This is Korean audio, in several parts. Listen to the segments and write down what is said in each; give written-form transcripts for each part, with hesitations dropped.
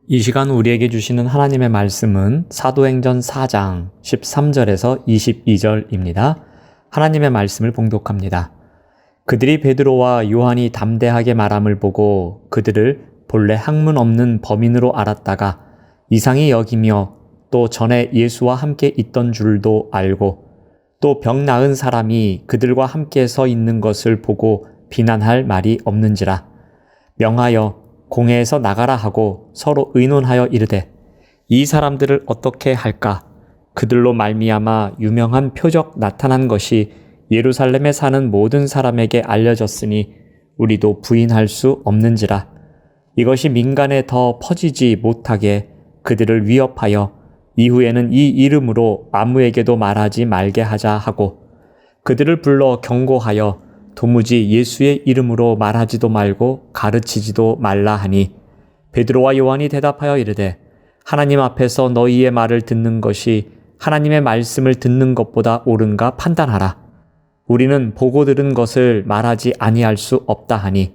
이 시간 우리에게 주시는 하나님의 말씀은 사도행전 4장 13절에서 22절입니다. 하나님의 말씀을 봉독합니다. 그들이 베드로와 요한이 담대하게 말함을 보고 그들을 본래 학문 없는 범인으로 알았다가 이상히 여기며 또 전에 예수와 함께 있던 줄도 알고 또 병 나은 사람이 그들과 함께 서 있는 것을 보고 비난할 말이 없는지라 명하여 공회에서 나가라 하고 서로 의논하여 이르되 이 사람들을 어떻게 할까? 그들로 말미암아 유명한 표적 나타난 것이 예루살렘에 사는 모든 사람에게 알려졌으니 우리도 부인할 수 없는지라. 이것이 민간에 더 퍼지지 못하게 그들을 위협하여 이후에는 이 이름으로 아무에게도 말하지 말게 하자 하고 그들을 불러 경고하여 도무지 예수의 이름으로 말하지도 말고 가르치지도 말라 하니 베드로와 요한이 대답하여 이르되 하나님 앞에서 너희의 말을 듣는 것이 하나님의 말씀을 듣는 것보다 옳은가 판단하라. 우리는 보고 들은 것을 말하지 아니할 수 없다 하니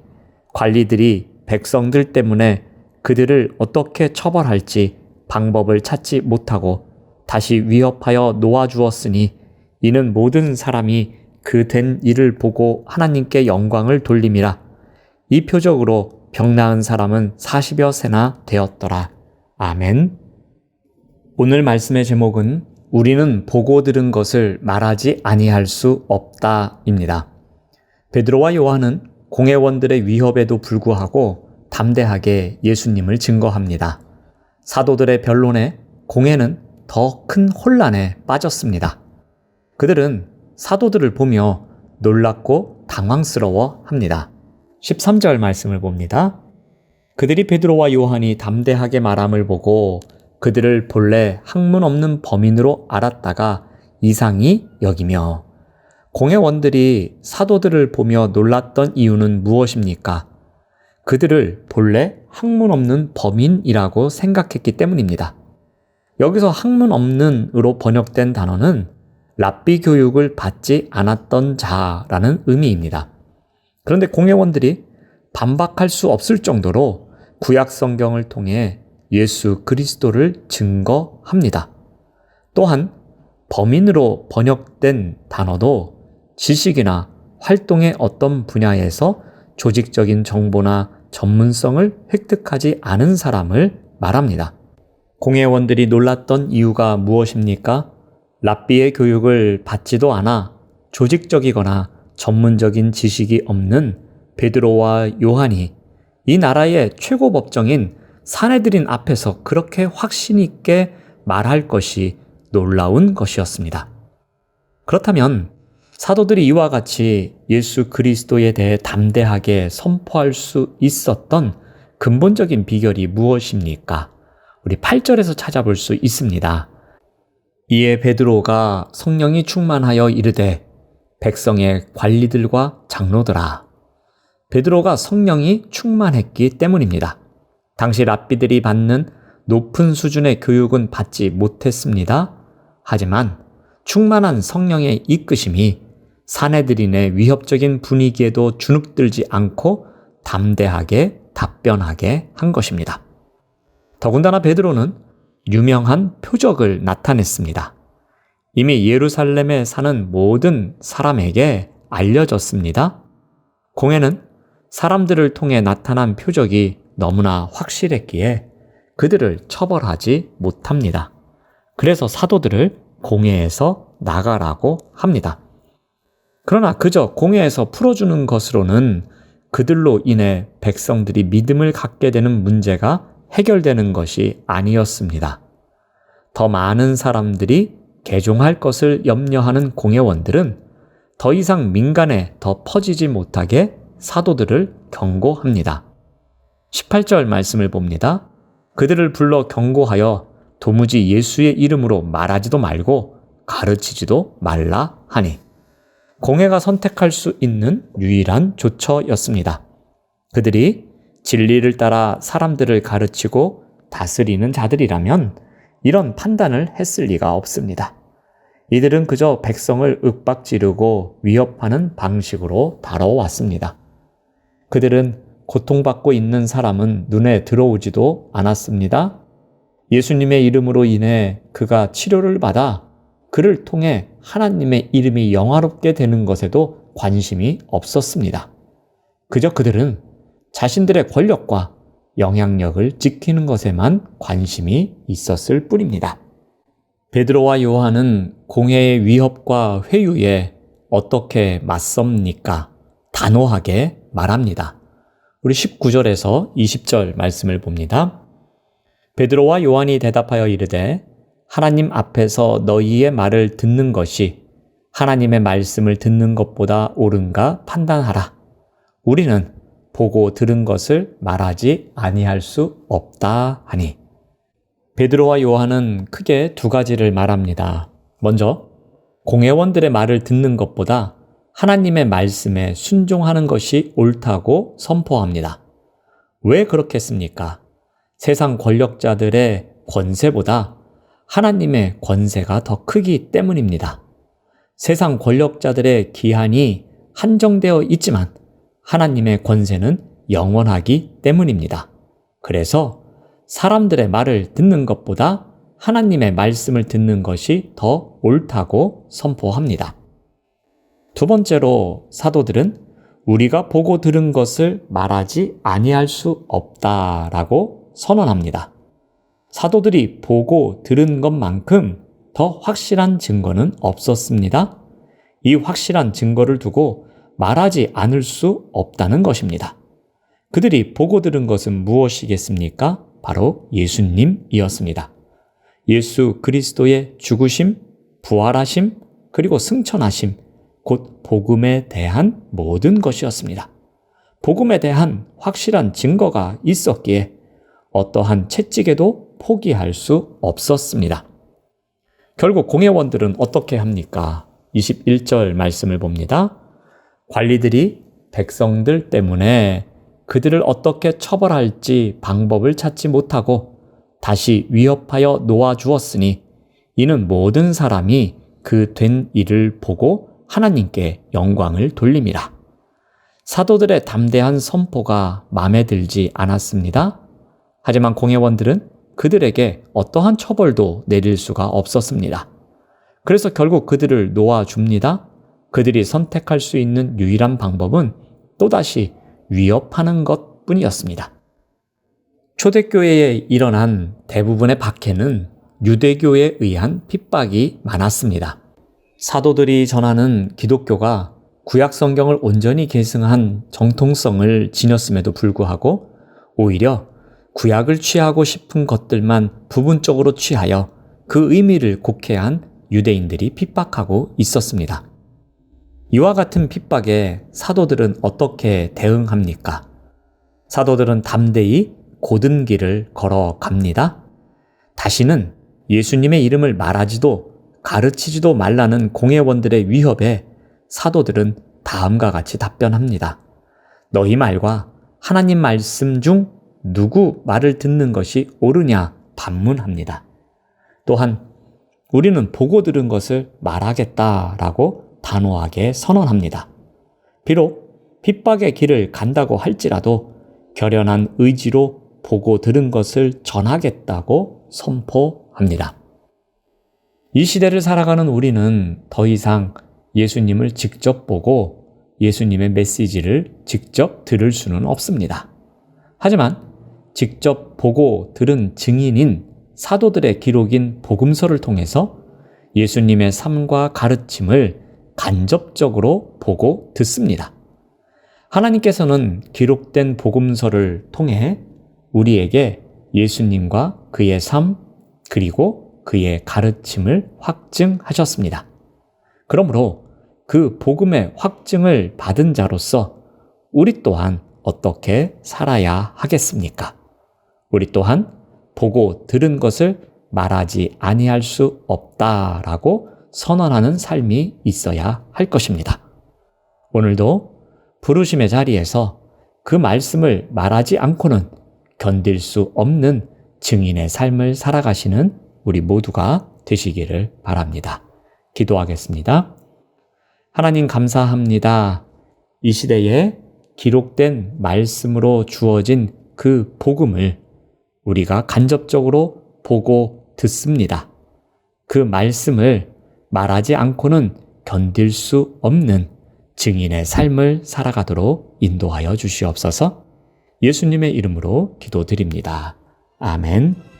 관리들이 백성들 때문에 그들을 어떻게 처벌할지 방법을 찾지 못하고 다시 위협하여 놓아주었으니 이는 모든 사람이 그 된 일을 보고 하나님께 영광을 돌림이라. 이 표적으로 병 나은 사람은 40여 세나 되었더라. 아멘. 오늘 말씀의 제목은 우리는 보고 들은 것을 말하지 아니할 수 없다입니다. 베드로와 요한은 공회원들의 위협에도 불구하고 담대하게 예수님을 증거합니다. 사도들의 변론에 공회는 더 큰 혼란에 빠졌습니다. 그들은 사도들을 보며 놀랍고 당황스러워 합니다. 13절 말씀을 봅니다. 그들이 베드로와 요한이 담대하게 말함을 보고 그들을 본래 학문 없는 범인으로 알았다가 이상히 여기며 공회원들이 사도들을 보며 놀랐던 이유는 무엇입니까? 그들을 본래 학문 없는 범인이라고 생각했기 때문입니다. 여기서 학문 없는으로 번역된 단어는 랍비 교육을 받지 않았던 자라는 의미입니다. 그런데 공회원들이 반박할 수 없을 정도로 구약 성경을 통해 예수 그리스도를 증거합니다. 또한 범인으로 번역된 단어도 지식이나 활동의 어떤 분야에서 조직적인 정보나 전문성을 획득하지 않은 사람을 말합니다. 공회원들이 놀랐던 이유가 무엇입니까? 랍비의 교육을 받지도 않아 조직적이거나 전문적인 지식이 없는 베드로와 요한이 이 나라의 최고 법정인 산헤드린 앞에서 그렇게 확신 있게 말할 것이 놀라운 것이었습니다. 그렇다면 사도들이 이와 같이 예수 그리스도에 대해 담대하게 선포할 수 있었던 근본적인 비결이 무엇입니까? 우리 8절에서 찾아볼 수 있습니다. 이에 베드로가 성령이 충만하여 이르되 백성의 관리들과 장로들아. 베드로가 성령이 충만했기 때문입니다. 당시 랍비들이 받는 높은 수준의 교육은 받지 못했습니다. 하지만 충만한 성령의 이끄심이 산헤드린의 위협적인 분위기에도 주눅들지 않고 담대하게 답변하게 한 것입니다. 더군다나 베드로는 유명한 표적을 나타냈습니다. 이미 예루살렘에 사는 모든 사람에게 알려졌습니다. 공회는 사람들을 통해 나타난 표적이 너무나 확실했기에 그들을 처벌하지 못합니다. 그래서 사도들을 공회에서 나가라고 합니다. 그러나 그저 공회에서 풀어주는 것으로는 그들로 인해 백성들이 믿음을 갖게 되는 문제가 해결되는 것이 아니었습니다. 더 많은 사람들이 개종할 것을 염려하는 공회원들은 더 이상 민간에 더 퍼지지 못하게 사도들을 경고합니다. 18절 말씀을 봅니다. 그들을 불러 경고하여 도무지 예수의 이름으로 말하지도 말고 가르치지도 말라 하니 공회가 선택할 수 있는 유일한 조처였습니다. 그들이 진리를 따라 사람들을 가르치고 다스리는 자들이라면 이런 판단을 했을 리가 없습니다. 이들은 그저 백성을 윽박지르고 위협하는 방식으로 다뤄왔습니다. 그들은 고통받고 있는 사람은 눈에 들어오지도 않았습니다. 예수님의 이름으로 인해 그가 치료를 받아 그를 통해 하나님의 이름이 영화롭게 되는 것에도 관심이 없었습니다. 그저 그들은 자신들의 권력과 영향력을 지키는 것에만 관심이 있었을 뿐입니다. 베드로와 요한은 공회의 위협과 회유에 어떻게 맞섭니까? 단호하게 말합니다. 우리 19절에서 20절 말씀을 봅니다. 베드로와 요한이 대답하여 이르되 하나님 앞에서 너희의 말을 듣는 것이 하나님의 말씀을 듣는 것보다 옳은가 판단하라. 우리는 보고 들은 것을 말하지 아니할 수 없다 하니. 베드로와 요한은 크게 두 가지를 말합니다. 먼저 공회원들의 말을 듣는 것보다 하나님의 말씀에 순종하는 것이 옳다고 선포합니다. 왜 그렇겠습니까? 세상 권력자들의 권세보다 하나님의 권세가 더 크기 때문입니다. 세상 권력자들의 기한이 한정되어 있지만 하나님의 권세는 영원하기 때문입니다. 그래서 사람들의 말을 듣는 것보다 하나님의 말씀을 듣는 것이 더 옳다고 선포합니다. 두 번째로 사도들은 우리가 보고 들은 것을 말하지 아니할 수 없다라고 선언합니다. 사도들이 보고 들은 것만큼 더 확실한 증거는 없었습니다. 이 확실한 증거를 두고 말하지 않을 수 없다는 것입니다. 그들이 보고 들은 것은 무엇이겠습니까? 바로 예수님이었습니다. 예수 그리스도의 죽으심, 부활하심, 그리고 승천하심, 곧 복음에 대한 모든 것이었습니다. 복음에 대한 확실한 증거가 있었기에 어떠한 채찍에도 포기할 수 없었습니다. 결국 공회원들은 어떻게 합니까? 21절 말씀을 봅니다. 관리들이 백성들 때문에 그들을 어떻게 처벌할지 방법을 찾지 못하고 다시 위협하여 놓아주었으니 이는 모든 사람이 그 된 일을 보고 하나님께 영광을 돌림이라. 사도들의 담대한 선포가 마음에 들지 않았습니다. 하지만 공회원들은 그들에게 어떠한 처벌도 내릴 수가 없었습니다. 그래서 결국 그들을 놓아줍니다. 그들이 선택할 수 있는 유일한 방법은 또다시 위협하는 것뿐이었습니다. 초대교회에 일어난 대부분의 박해는 유대교에 의한 핍박이 많았습니다. 사도들이 전하는 기독교가 구약 성경을 온전히 계승한 정통성을 지녔음에도 불구하고 오히려 구약을 취하고 싶은 것들만 부분적으로 취하여 그 의미를 곡해한 유대인들이 핍박하고 있었습니다. 이와 같은 핍박에 사도들은 어떻게 대응합니까? 사도들은 담대히 곧은 길을 걸어갑니다. 다시는 예수님의 이름을 말하지도 가르치지도 말라는 공회원들의 위협에 사도들은 다음과 같이 답변합니다. 너희 말과 하나님 말씀 중 누구 말을 듣는 것이 옳으냐 반문합니다. 또한 우리는 보고 들은 것을 말하겠다라고 단호하게 선언합니다. 비록 핍박의 길을 간다고 할지라도 결연한 의지로 보고 들은 것을 전하겠다고 선포합니다. 이 시대를 살아가는 우리는 더 이상 예수님을 직접 보고 예수님의 메시지를 직접 들을 수는 없습니다. 하지만 직접 보고 들은 증인인 사도들의 기록인 복음서를 통해서 예수님의 삶과 가르침을 간접적으로 보고 듣습니다. 하나님께서는 기록된 복음서를 통해 우리에게 예수님과 그의 삶 그리고 그의 가르침을 확증하셨습니다. 그러므로 그 복음의 확증을 받은 자로서 우리 또한 어떻게 살아야 하겠습니까? 우리 또한 보고 들은 것을 말하지 아니할 수 없다라고 선언하는 삶이 있어야 할 것입니다. 오늘도 부르심의 자리에서 그 말씀을 말하지 않고는 견딜 수 없는 증인의 삶을 살아가시는 우리 모두가 되시기를 바랍니다. 기도하겠습니다. 하나님 감사합니다. 이 시대에 기록된 말씀으로 주어진 그 복음을 우리가 간접적으로 보고 듣습니다. 그 말씀을 말하지 않고는 견딜 수 없는 증인의 삶을 살아가도록 인도하여 주시옵소서. 예수님의 이름으로 기도드립니다. 아멘.